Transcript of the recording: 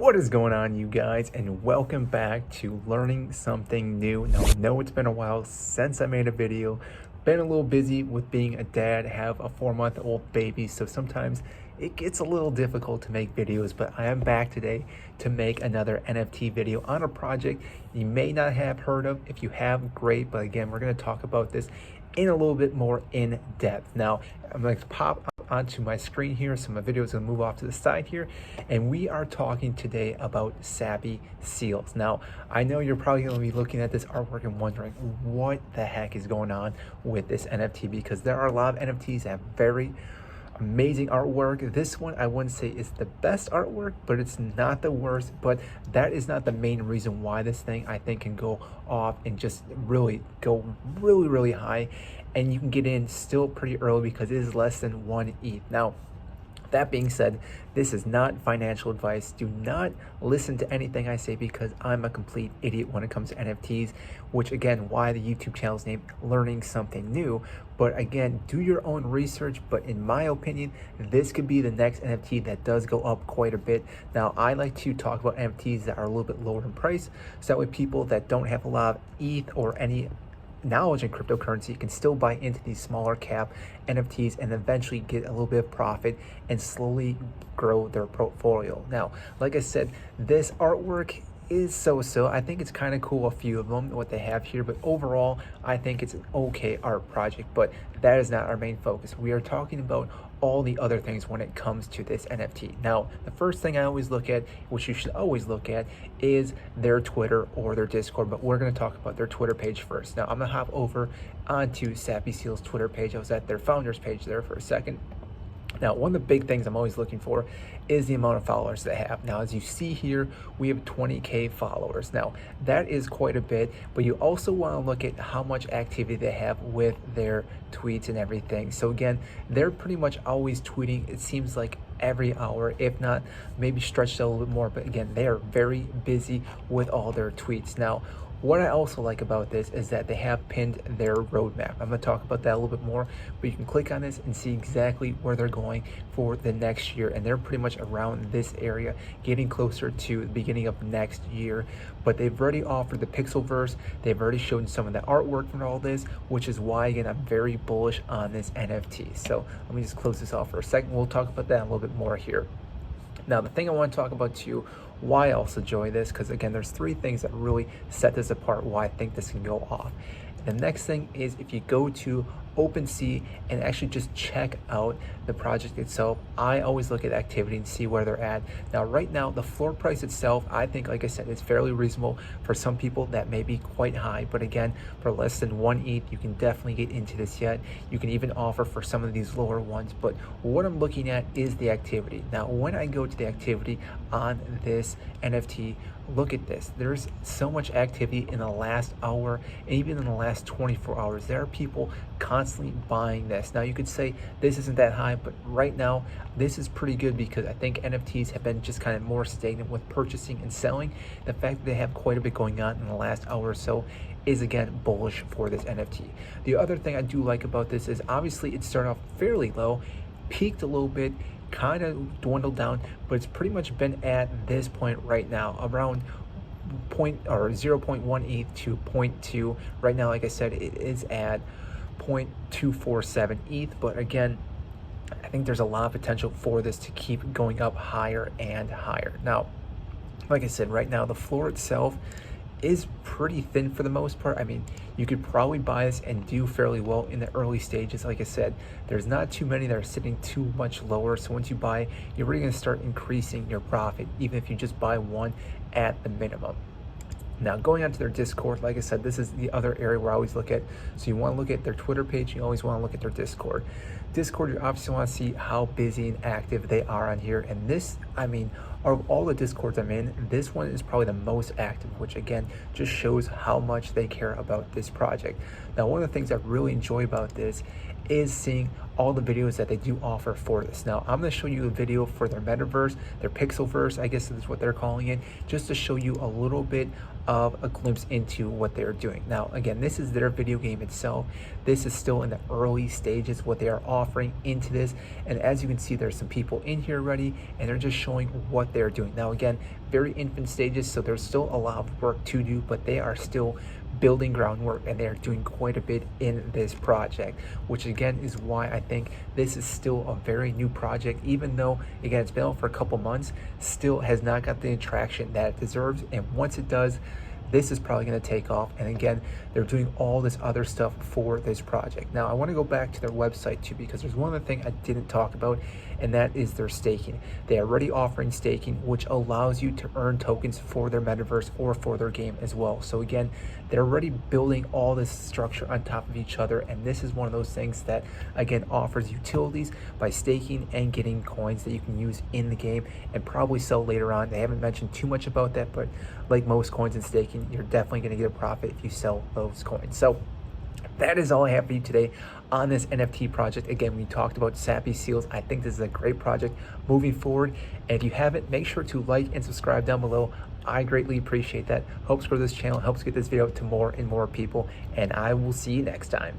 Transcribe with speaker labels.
Speaker 1: What is going on, you guys, and welcome back to learning something new. Now, I know it's been a while since I made a video. Been a little busy with being a dad, have a 4-month-old baby, so sometimes it gets a little difficult to make videos, but I am back today to make another NFT video on a project you may not have heard of. If you have, great, but again, we're going to talk about this in a little bit more in depth. Now, I'm going to pop onto my screen here, so my video is going to move off to the side here, and we are talking today about Sappy seals. Now, I know you're probably going to be looking at this artwork and wondering what the heck is going on with this NFT, because there are a lot of NFTs that have very amazing artwork. This one I wouldn't say is the best artwork, but it's not the worst. But that is not the main reason why this thing, I think, can go off and just really go really high, and you can get in still pretty early because it is less than 1 ETH. Now, that being said, this is not financial advice. Do not listen to anything I say, because I'm a complete idiot when it comes to NFTs, which again, why the YouTube channel is named Learning Something New. But again, do your own research. But in my opinion, this could be the next NFT that does go up quite a bit. Now, I like to talk about NFTs that are a little bit lower in price, so that way people that don't have a lot of ETH or any knowledge in cryptocurrency can still buy into these smaller cap NFTs and eventually get a little bit of profit and slowly grow their portfolio. Now, like I said, this artwork is so. I think it's kind of cool, a few of them, what they have here, but overall, I think it's an okay art project, but that is not our main focus. We are talking about all the other things when it comes to this NFT. Now, the first thing I always look at, which you should always look at, is their Twitter or their Discord, but we're going to talk about their Twitter page first. Now, I'm going to hop over onto Sappy Seal's Twitter page. I was at their founders page there for a second. Now, one of the big things I'm always looking for is the amount of followers they have. Now, as you see here, we have 20K followers. Now, that is quite a bit, but you also want to look at how much activity they have with their tweets and everything. So again, they're pretty much always tweeting, it seems like every hour, if not maybe stretched out a little bit more, but again, they are very busy with all their tweets. Now, what I also like about this is that they have pinned their roadmap. I'm going to talk about that a little bit more, but you can click on this and see exactly where they're going for the next year, and they're pretty much around this area, getting closer to the beginning of next year. But they've already offered the Pixelverse, they've already shown some of the artwork for all this, which is why, again, I'm very bullish on this NFT. So let me just close this off for a second. We'll talk about that a little bit more here. Now, the thing I want to talk about too, why I also enjoy this, because again, there's 3 things that really set this apart, why I think this can go off. The next thing is, if you go to OpenSea and actually just check out the project itself, I always look at activity and see where they're at. Now, right now, the floor price itself, I think, like I said, is fairly reasonable. For some people, that may be quite high, but again, for less than 1 ETH, you can definitely get into this yet. You can even offer for some of these lower ones, but what I'm looking at is the activity. Now, when I go to the activity on this NFT, look at this. There's so much activity in the last hour, and even in the last 24 hours. There are people constantly buying this. Now, you could say this isn't that high, but right now, this is pretty good, because I think NFTs have been just kind of more stagnant with purchasing and selling. The fact that they have quite a bit going on in the last hour or so is, again, bullish for this NFT. The other thing I do like about this is, obviously, it started off fairly low, peaked a little bit, kind of dwindled down, but it's pretty much been at this point right now, around 0.1 ETH to 0.2. Right now, like I said, it is at 0.247 ETH, but again, I think there's a lot of potential for this to keep going up higher and higher. Now, like I said, right now, the floor itself is pretty thin for the most part. I mean, you could probably buy this and do fairly well in the early stages. Like I said, there's not too many that are sitting too much lower. So once you buy, you're really going to start increasing your profit, even if you just buy one at the minimum. Now, going on to their Discord, like I said, this is the other area where I always look at. So you want to look at their Twitter page, you always want to look at their Discord. Discord, you obviously want to see how busy and active they are on here. And this, I mean, of all the Discords I'm in, this one is probably the most active, which again, just shows how much they care about this project. Now, one of the things I really enjoy about this is seeing all the videos that they do offer for this. Now, I'm going to show you a video for their metaverse, their Pixelverse, I guess is what they're calling it, just to show you a little bit of a glimpse into what they're doing. Now, again, this is their video game itself. This is still in the early stages, what they are offering into this. And as you can see, there's some people in here already, and they're just showing what what they're doing. Now again, very infant stages, so there's still a lot of work to do, but they are still building groundwork and they're doing quite a bit in this project, which again is why I think this is still a very new project. Even though again it's been out for a couple months, still has not got the traction that it deserves, and once it does, this is probably going to take off. And again, they're doing all this other stuff for this project. Now I want to go back to their website too, because there's one other thing I didn't talk about, and that is their staking. They are already offering staking, which allows you to earn tokens for their metaverse or for their game as well. So again, they're already building all this structure on top of each other, and this is one of those things that again offers utilities by staking and getting coins that you can use in the game and probably sell later on. They haven't mentioned too much about that, but like most coins and staking, you're definitely going to get a profit if you sell those coins. So that is all I have for you today on this NFT project. Again, we talked about Sappy seals. I think this is a great project moving forward. And if you haven't, make sure to like and subscribe down below. I greatly appreciate that. Helps grow this channel, helps get this video out to more and more people. And I will see you next time.